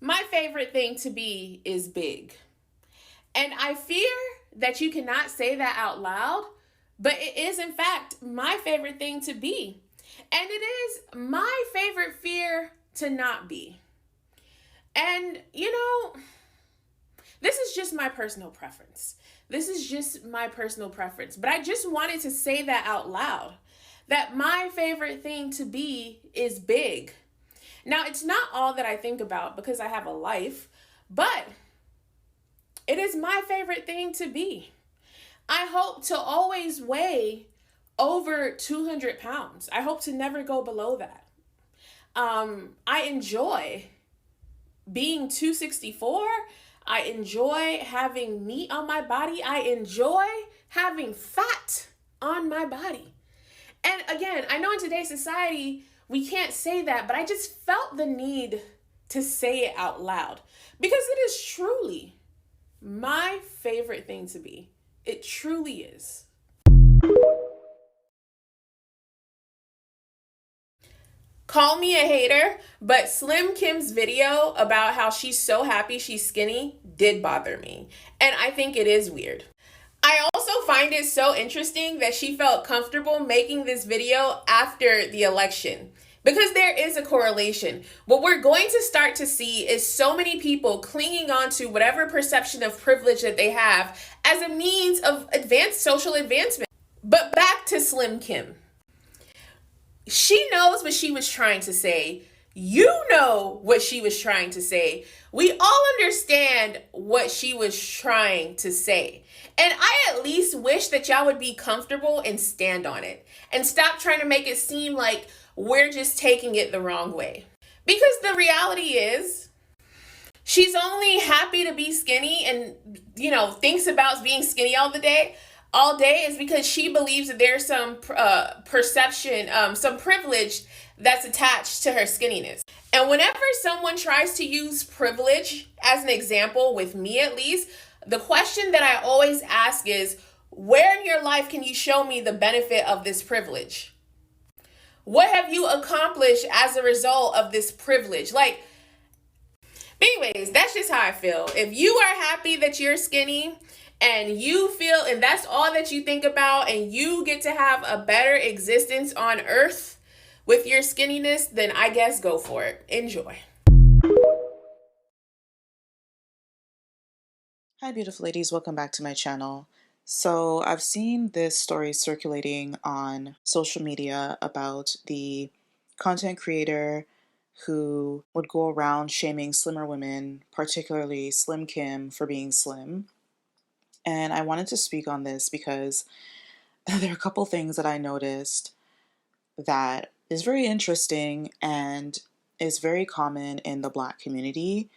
My favorite thing to be is big. And I fear that you cannot say that out loud, but it is, in fact, my favorite thing to be. And it is my favorite fear to not be. And, this is just my personal preference. This is just my personal preference. But I just wanted to say that out loud, that my favorite thing to be is big. Now, it's not all that I think about because I have a life, but it is my favorite thing to be. I hope to always weigh over 200 pounds. I hope to never go below that. I enjoy being 264. I enjoy having meat on my body. I enjoy having fat on my body. And again, I know in today's society, we can't say that, but I just felt the need to say it out loud because it is truly my favorite thing to be. It truly is. Call me a hater, but Slim Kim's video about how she's so happy she's skinny did bother me. And I think it is weird. I also find it so interesting that she felt comfortable making this video after the election because there is a correlation. What we're going to start to see is so many people clinging on to whatever perception of privilege that they have as a means of advanced social advancement. But back to Slim Kim. She knows what she was trying to say. You know what she was trying to say. We all understand what she was trying to say. And I at least wish that y'all would be comfortable and stand on it and stop trying to make it seem like we're just taking it the wrong way. Because the reality is, she's only happy to be skinny and, thinks about being skinny all day is because she believes that there's some perception, some privilege that's attached to her skinniness. And whenever someone tries to use privilege as an example, with me at least, the question that I always ask is, where in your life can you show me the benefit of this privilege? What have you accomplished as a result of this privilege? Anyways, that's just how I feel. If you are happy that you're skinny and you feel, and that's all that you think about, and you get to have a better existence on earth with your skinniness, then I guess go for it. Enjoy. Hi beautiful ladies, welcome back to my channel. So I've seen this story circulating on social media about the content creator who would go around shaming slimmer women, particularly Slim Kim, for being slim. And I wanted to speak on this because there are a couple things that I noticed that is very interesting and is very common in the Black community.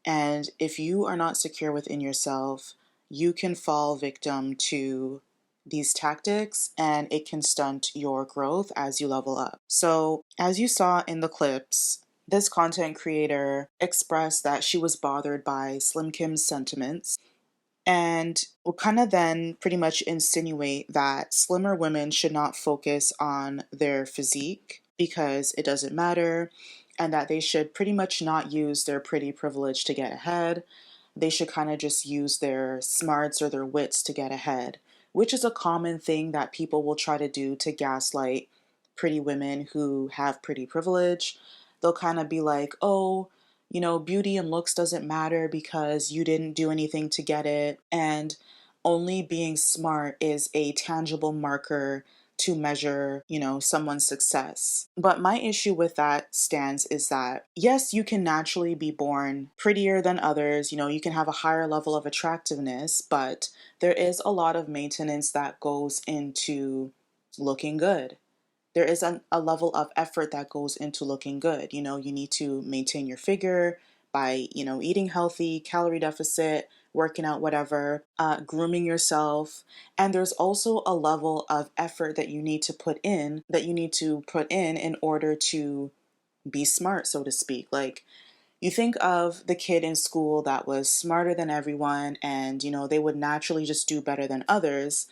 And if you are not secure within yourself, you can fall victim to these tactics and it can stunt your growth as you level up. So, as you saw in the clips, this content creator expressed that she was bothered by Slim Kim's sentiments and will kind of then pretty much insinuate that slimmer women should not focus on their physique because it doesn't matter, and that they should pretty much not use their pretty privilege to get ahead. They should kind of just use their smarts or their wits to get ahead, which is a common thing that people will try to do to gaslight pretty women who have pretty privilege. They'll kind of be like, oh, beauty and looks doesn't matter because you didn't do anything to get it. And only being smart is a tangible marker to measure, someone's success. But my issue with that stance is that, yes, you can naturally be born prettier than others. You can have a higher level of attractiveness, but there is a lot of maintenance that goes into looking good. There is a level of effort that goes into looking good. You need to maintain your figure by, eating healthy, calorie deficit, working out, whatever, grooming yourself. And there's also a level of effort that you need to put in, in order to be smart, so to speak. Like, you think of the kid in school that was smarter than everyone and, they would naturally just do better than others.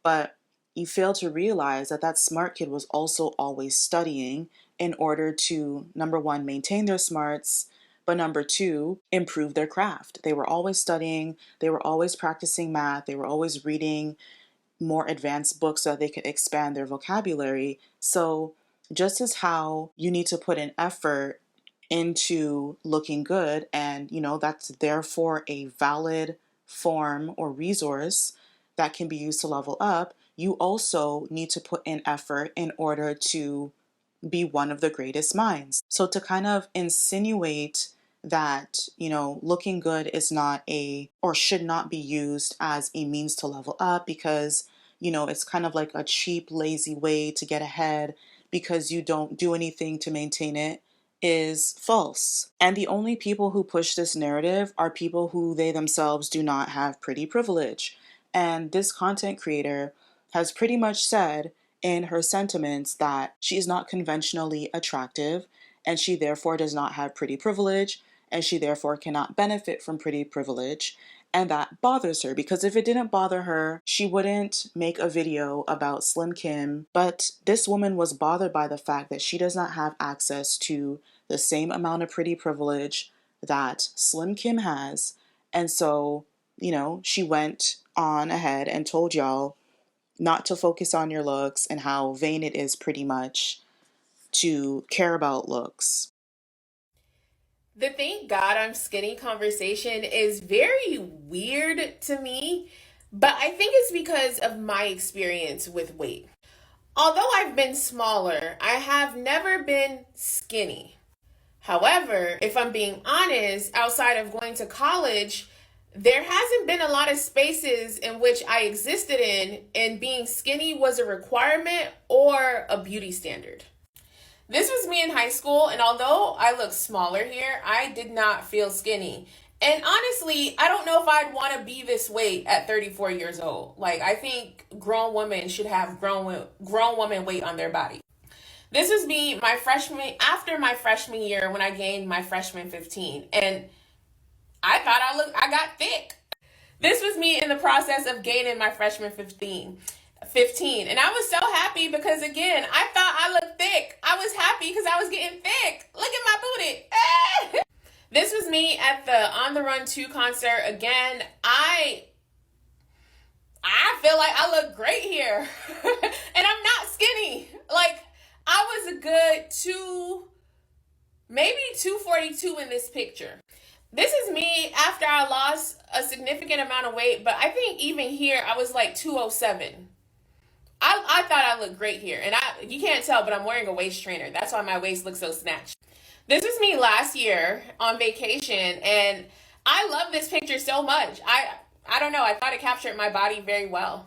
But you fail to realize that that smart kid was also always studying in order to, number one, maintain their smarts, But number two, improve their craft. They were always studying, they were always practicing math, they were always reading more advanced books so that they could expand their vocabulary. So, just as how you need to put an effort into looking good, and that's therefore a valid form or resource that can be used to level up, you also need to put in effort in order to be one of the greatest minds. So to kind of insinuate that, looking good is not or should not be used as a means to level up because, it's kind of like a cheap, lazy way to get ahead because you don't do anything to maintain it is false. And the only people who push this narrative are people who they themselves do not have pretty privilege. And this content creator has pretty much said in her sentiments that she is not conventionally attractive and she therefore does not have pretty privilege and she therefore cannot benefit from pretty privilege. And that bothers her because if it didn't bother her, she wouldn't make a video about Slim Kim. But this woman was bothered by the fact that she does not have access to the same amount of pretty privilege that Slim Kim has. And so, she went on ahead and told y'all not to focus on your looks and how vain it is pretty much to care about looks. The thank God I'm skinny conversation is very weird to me, but I think it's because of my experience with weight. Although I've been smaller, I have never been skinny. However, if I'm being honest, outside of going to college, there hasn't been a lot of spaces in which I existed in, and being skinny was a requirement or a beauty standard. This was me in high school, and although I look smaller here, I did not feel skinny. And honestly, I don't know if I'd want to be this weight at 34 years old. Like, I think grown women should have grown woman weight on their body. This was me after my freshman year when I gained my freshman 15. And I thought I got thick. This was me in the process of gaining my freshman 15. And I was so happy because, again, I thought I looked thick. I was happy because I was getting thick. Look at my booty. This was me at the On the Run 2 concert. Again, I feel like I look great here. And I'm not skinny. Like, I was a good maybe 242 in this picture. This is me after I lost a significant amount of weight, but I think even here I was like 207. I thought I looked great here, and you can't tell, but I'm wearing a waist trainer. That's why my waist looks so snatched. This was me last year on vacation, and I love this picture so much. I don't know, I thought it captured my body very well.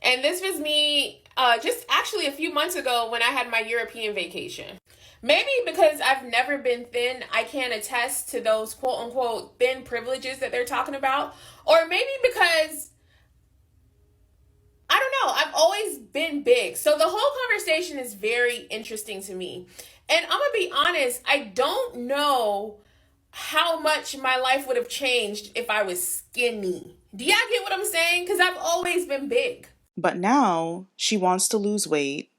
And this was me just actually a few months ago when I had my European vacation. Maybe because I've never been thin, I can't attest to those quote unquote thin privileges that they're talking about. Or maybe because, I don't know, I've always been big. So the whole conversation is very interesting to me. And I'm going to be honest, I don't know how much my life would have changed if I was skinny. Do y'all get what I'm saying? Because I've always been big. But now she wants to lose weight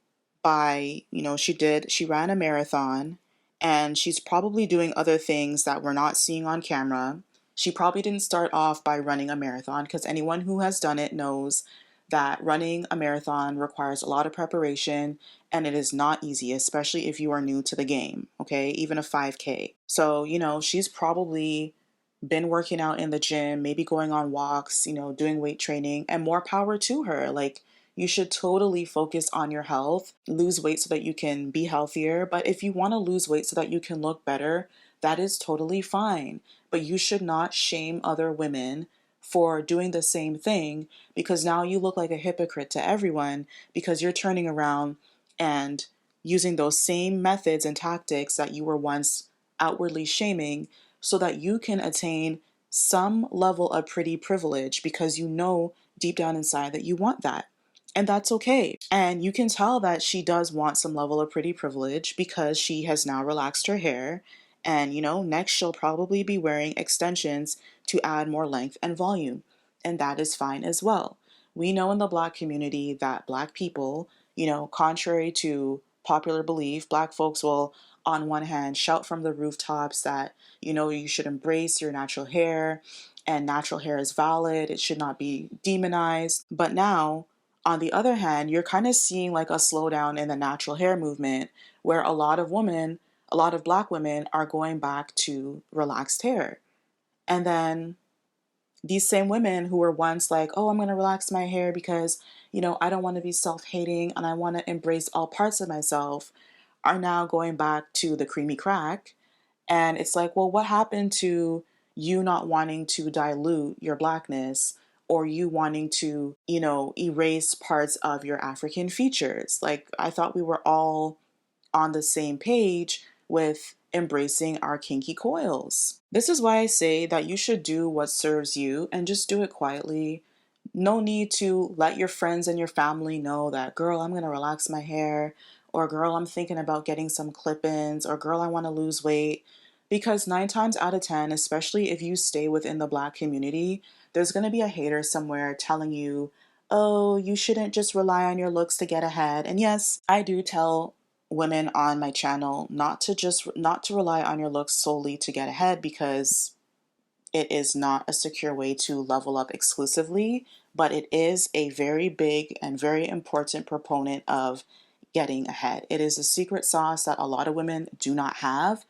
by, she ran a marathon and she's probably doing other things that we're not seeing on camera. She probably didn't start off by running a marathon because anyone who has done it knows that running a marathon requires a lot of preparation and it is not easy, especially if you are new to the game, okay? Even a 5K. So, she's probably been working out in the gym, maybe going on walks, doing weight training, and more power to her. Like, you should totally focus on your health, lose weight so that you can be healthier. But if you want to lose weight so that you can look better, that is totally fine. But you should not shame other women for doing the same thing because now you look like a hypocrite to everyone because you're turning around and using those same methods and tactics that you were once outwardly shaming so that you can attain some level of pretty privilege because you know deep down inside that you want that. And that's okay. And you can tell that she does want some level of pretty privilege because she has now relaxed her hair. And, next she'll probably be wearing extensions to add more length and volume. And that is fine as well. We know in the Black community that Black people, contrary to popular belief, Black folks will on one hand, shout from the rooftops that, you should embrace your natural hair and natural hair is valid, it should not be demonized. But now, on the other hand, you're kind of seeing like a slowdown in the natural hair movement where a lot of women, a lot of Black women are going back to relaxed hair. And then these same women who were once like, oh, I'm going to relax my hair because, I don't want to be self-hating and I want to embrace all parts of myself, are now going back to the creamy crack. And it's like, well, what happened to you not wanting to dilute your Blackness or you wanting to, erase parts of your African features? Like, I thought we were all on the same page with embracing our kinky coils. This is why I say that you should do what serves you and just do it quietly. No need to let your friends and your family know that, girl, I'm going to relax my hair, or girl, I'm thinking about getting some clip-ins, or girl, I want to lose weight. Because 9 times out of 10, especially if you stay within the Black community, there's going to be a hater somewhere telling you, oh, you shouldn't just rely on your looks to get ahead. And yes, I do tell women on my channel not to rely on your looks solely to get ahead, because it is not a secure way to level up exclusively, but it is a very big and very important proponent of getting ahead. It is a secret sauce that a lot of women do not have.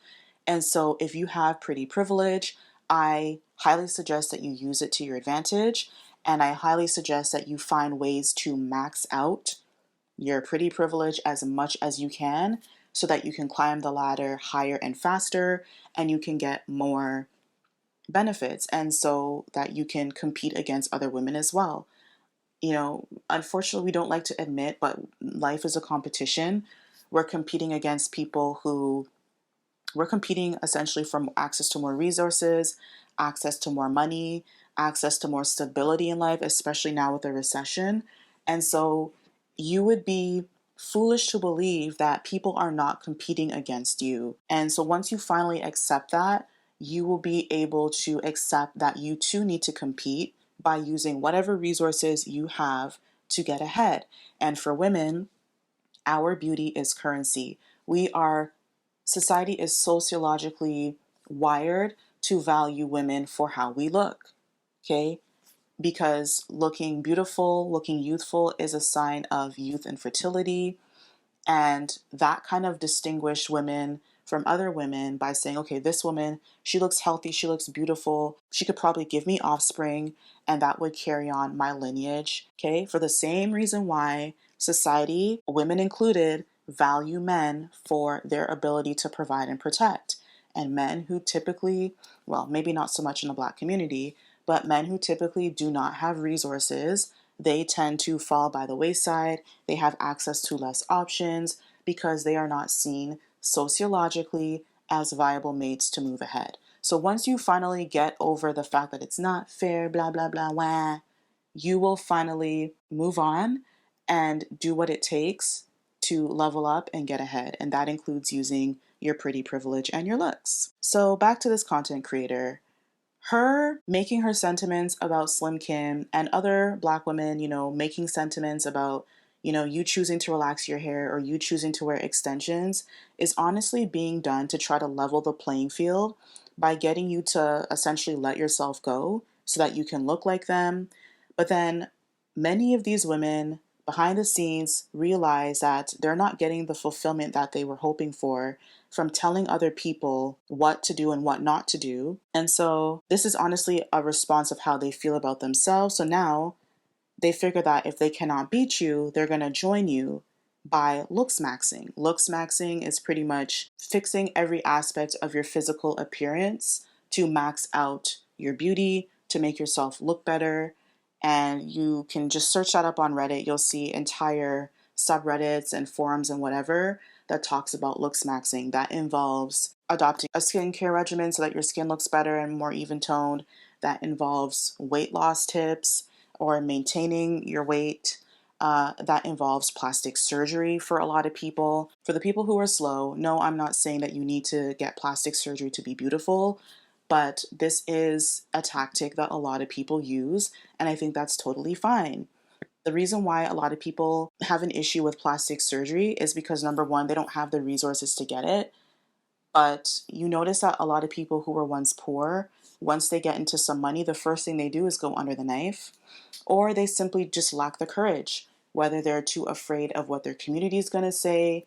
And so if you have pretty privilege, I highly suggest that you use it to your advantage. And I highly suggest that you find ways to max out your pretty privilege as much as you can so that you can climb the ladder higher and faster and you can get more benefits, and so that you can compete against other women as well. Unfortunately, we don't like to admit, but life is a competition. We're competing against people who we're competing essentially for access to more resources, access to more money, access to more stability in life, especially now with the recession. And so you would be foolish to believe that people are not competing against you. And so once you finally accept that, you will be able to accept that you too need to compete by using whatever resources you have to get ahead. And for women, our beauty is currency. Society is sociologically wired to value women for how we look, okay? Because looking beautiful, looking youthful is a sign of youth and fertility. And that kind of distinguished women from other women by saying, okay, this woman, she looks healthy, she looks beautiful, she could probably give me offspring, and that would carry on my lineage, okay? For the same reason why society, women included, value men for their ability to provide and protect. And men who typically, well, maybe not so much in the Black community, but men who typically do not have resources, they tend to fall by the wayside. They have access to less options because they are not seen sociologically as viable mates to move ahead. So once you finally get over the fact that it's not fair, blah, blah, blah, wah, you will finally move on and do what it takes to level up and get ahead. And that includes using your pretty privilege and your looks. So back to this content creator. Her making her sentiments about Slim Kim and other Black women, making sentiments about, you choosing to relax your hair or you choosing to wear extensions is honestly being done to try to level the playing field by getting you to essentially let yourself go so that you can look like them. But then many of these women behind the scenes realize that they're not getting the fulfillment that they were hoping for from telling other people what to do and what not to do. And so this is honestly a response of how they feel about themselves. So now they figure that if they cannot beat you, they're going to join you by looksmaxxing. Looksmaxxing is pretty much fixing every aspect of your physical appearance to max out your beauty, to make yourself look better. And you can just search that up on Reddit. You'll see entire subreddits and forums and whatever that talks about looksmaxxing. That involves adopting a skincare regimen so that your skin looks better and more even toned. That involves weight loss tips or maintaining your weight. That involves plastic surgery for a lot of people. For the people who are slow, no, I'm not saying that you need to get plastic surgery to be beautiful, but this is a tactic that a lot of people use, and I think that's totally fine. The reason why a lot of people have an issue with plastic surgery is because number one, they don't have the resources to get it. But you notice that a lot of people who were once poor, once they get into some money, the first thing they do is go under the knife, or they simply just lack the courage, whether they're too afraid of what their community is going to say,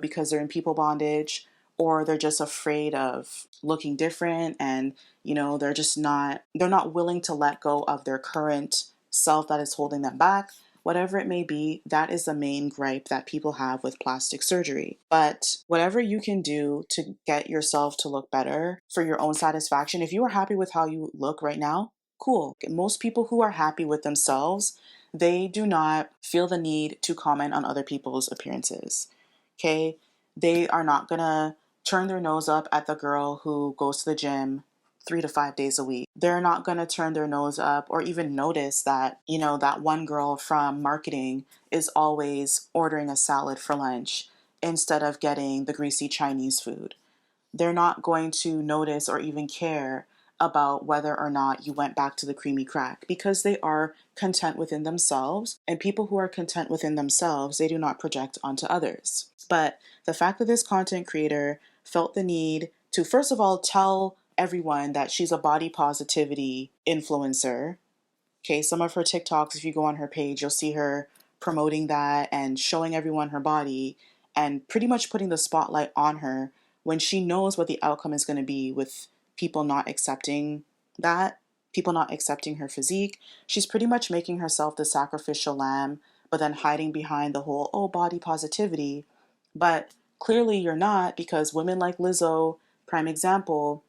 because they're in people bondage, or they're just afraid of looking different, and they're not willing to let go of their current self that is holding them back. Whatever it may be, that is the main gripe that people have with plastic surgery. But whatever you can do to get yourself to look better for your own satisfaction, if you are happy with how you look right now, cool. Most people who are happy with themselves, they do not feel the need to comment on other people's appearances. Okay? They are not gonna turn their nose up at the girl who goes to the gym 3 to 5 days a week. They're not going to turn their nose up or even notice that, that one girl from marketing is always ordering a salad for lunch instead of getting the greasy Chinese food. They're not going to notice or even care about whether or not you went back to the creamy crack because they are content within themselves. And people who are content within themselves, they do not project onto others. But the fact that this content creator felt the need to, first of all, tell everyone that she's a body positivity influencer. Okay, some of her TikToks, if you go on her page, you'll see her promoting that and showing everyone her body and pretty much putting the spotlight on her when she knows what the outcome is going to be with people not accepting that, people not accepting her physique. She's pretty much making herself the sacrificial lamb, but then hiding behind the whole, oh, body positivity. But clearly you're not, because women like Lizzo, prime example,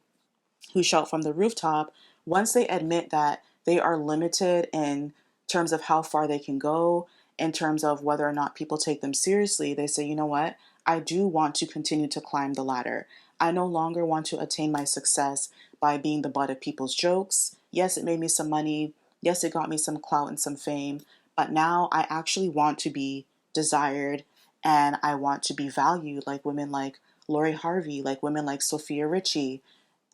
who shout from the rooftop, once they admit that they are limited in terms of how far they can go, in terms of whether or not people take them seriously, they say, you know what? I do want to continue to climb the ladder. I no longer want to attain my success by being the butt of people's jokes. Yes, it made me some money. Yes, it got me some clout and some fame. But now I actually want to be desired and I want to be valued like women like Lori Harvey, like women like Sophia Richie,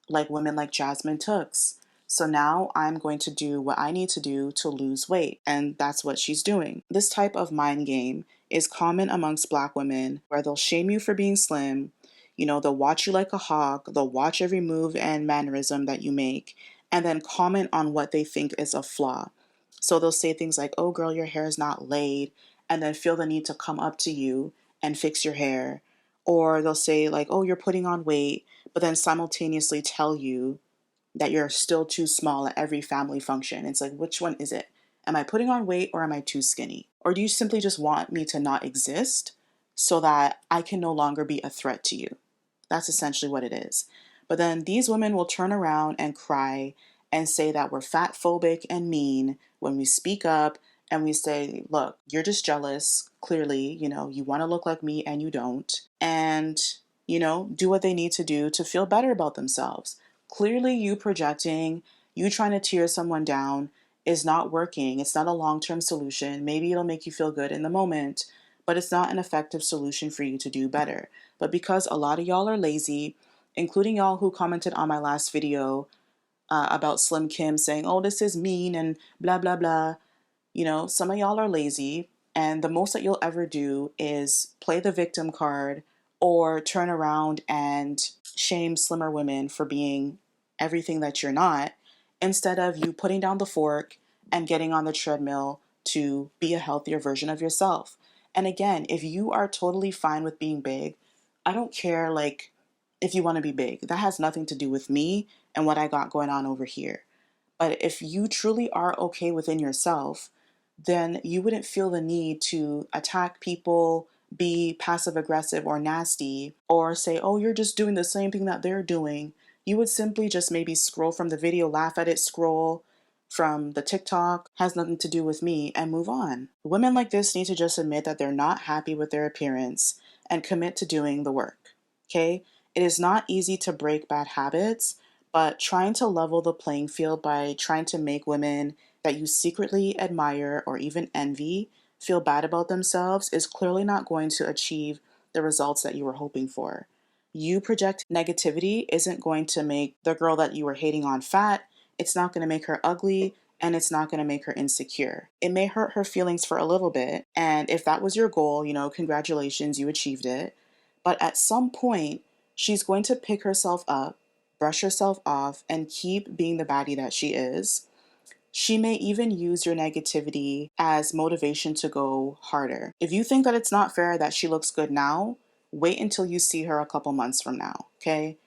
like women like Jasmine Tooks. So now I'm going to do what I need to do to lose weight. And that's what she's doing. This type of mind game is common amongst Black women where they'll shame you for being slim. They'll watch you like a hawk. They'll watch every move and mannerism that you make and then comment on what they think is a flaw. So they'll say things like, oh girl, your hair is not laid, and then feel the need to come up to you and fix your hair. Or they'll say like, oh, you're putting on weight, but then simultaneously tell you that you're still too small at every family function. It's like, which one is it? Am I putting on weight or am I too skinny? Or do you simply just want me to not exist so that I can no longer be a threat to you? That's essentially what it is. But then these women will turn around and cry and say that we're fat phobic and mean when we speak up and we say, look, you're just jealous. Clearly, you want to look like me and you don't. And, do what they need to do to feel better about themselves. Clearly, you projecting, you trying to tear someone down is not working. It's not a long-term solution. Maybe it'll make you feel good in the moment, but it's not an effective solution for you to do better. But because a lot of y'all are lazy, including y'all who commented on my last video about Slim Kim saying, oh, this is mean and blah, blah, blah. Some of y'all are lazy, and the most that you'll ever do is play the victim card or turn around and shame slimmer women for being everything that you're not, instead of you putting down the fork and getting on the treadmill to be a healthier version of yourself. And again, if you are totally fine with being big, I don't care, like, if you want to be big. That has nothing to do with me and what I got going on over here. But if you truly are okay within yourself, then you wouldn't feel the need to attack people, be passive aggressive or nasty, or say, oh, you're just doing the same thing that they're doing. You would simply just maybe scroll from the video, laugh at it, scroll from the TikTok, has nothing to do with me, and move on. Women like this need to just admit that they're not happy with their appearance and commit to doing the work. Okay? It is not easy to break bad habits, but trying to level the playing field by trying to make women that you secretly admire or even envy feel bad about themselves is clearly not going to achieve the results that you were hoping for. You project negativity isn't going to make the girl that you were hating on fat, it's not going to make her ugly, and it's not going to make her insecure. It may hurt her feelings for a little bit, and if that was your goal, congratulations, you achieved it. But at some point, she's going to pick herself up, brush herself off, and keep being the baddie that she is. She may even use your negativity as motivation to go harder. If you think that it's not fair that she looks good now, wait until you see her a couple months from now, okay?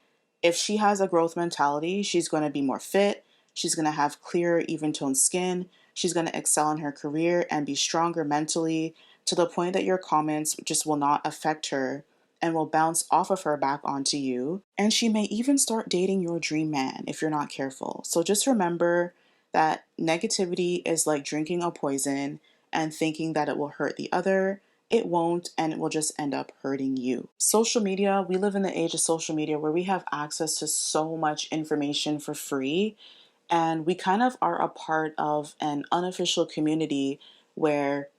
If she has a growth mentality, she's going to be more fit. She's going to have clearer, even toned skin. She's going to excel in her career and be stronger mentally to the point that your comments just will not affect her and will bounce off of her back onto you. And she may even start dating your dream man if you're not careful. So just remember that negativity is like drinking a poison and thinking that it will hurt the other. It won't, and it will just end up hurting you. Social media, we live in the age of social media where we have access to so much information for free, and we kind of are a part of an unofficial community where,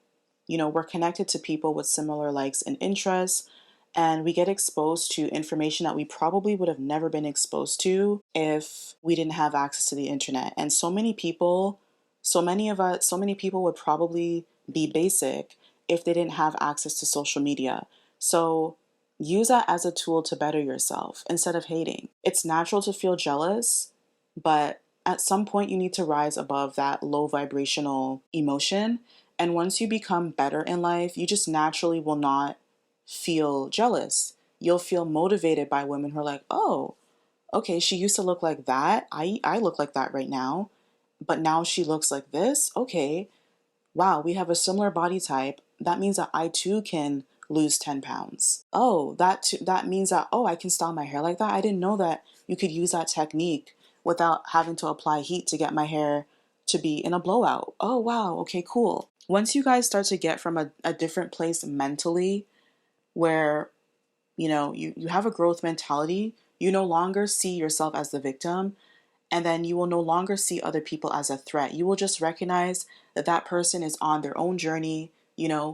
we're connected to people with similar likes and interests, and we get exposed to information that we probably would have never been exposed to if we didn't have access to the internet. And so many people would probably be basic if they didn't have access to social media. So use that as a tool to better yourself instead of hating. It's natural to feel jealous, but at some point you need to rise above that low vibrational emotion. And once you become better in life, you just naturally will not feel jealous. You'll feel motivated by women who are like, oh, okay, she used to look like that. I look like that right now, but now she looks like this. Okay, wow, we have a similar body type. That means that I too can lose 10 pounds. Oh, that means that, oh, I can style my hair like that. I didn't know that you could use that technique without having to apply heat to get my hair to be in a blowout. Oh, wow, okay, cool. Once you guys start to get from a different place mentally where, you have a growth mentality, you no longer see yourself as the victim, and then you will no longer see other people as a threat. You will just recognize that that person is on their own journey,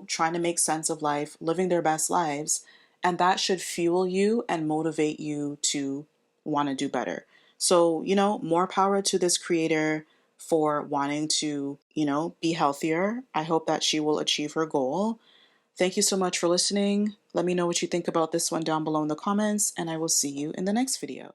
trying to make sense of life, living their best lives. And that should fuel you and motivate you to want to do better. So, more power to this creator for wanting to, be healthier. I hope that she will achieve her goal. Thank you so much for listening. Let me know what you think about this one down below in the comments, and I will see you in the next video.